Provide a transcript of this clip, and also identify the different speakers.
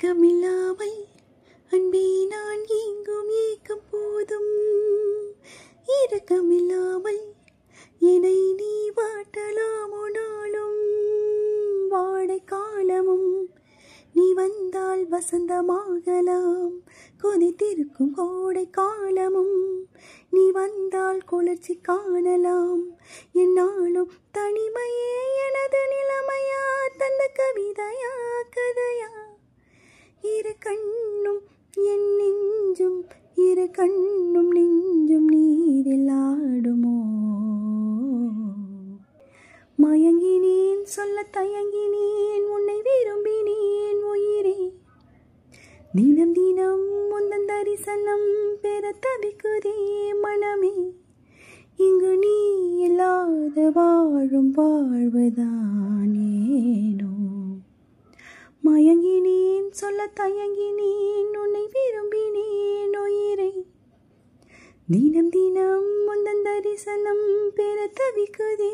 Speaker 1: இரக்கமில்லாமல் அன்பே நான் எங்கும் ஏக்கம் போதும் இரக்கமில்லாமல் என்னை நீ வாட்டலாமோ நாளும் வாடை காலமும் நீ வந்தால் வசந்தமாகலாம் கொதித்திருக்கும் கோடை காலமும் நீ வந்தால் குளிர்ச்சி காணலாம் என்னாலும் தனிமையே எனது நிலைமையா தந்த கவிதையா கதையா இரு கண்ணும் என் நெஞ்சும் இரு கண்ணும் நெஞ்சும் நீரில் ஆடுமோ மயங்கினேன் சொல்ல தயங்கினேன் உன்னை விரும்பினேன் உயிரே தினம் தினம் முந்தன் தரிசனம் பெற தவிக்குதே மனமே இங்கு நீ இல்லாத வாழும் வாழ்வுதானேனோ மயங்கினேன் சொல்ல தயங்கினேன் உன்னை விரும்பினேன் உயிரை தினம் தினம் முந்தன் தரிசனம் பெற தவிக்குதே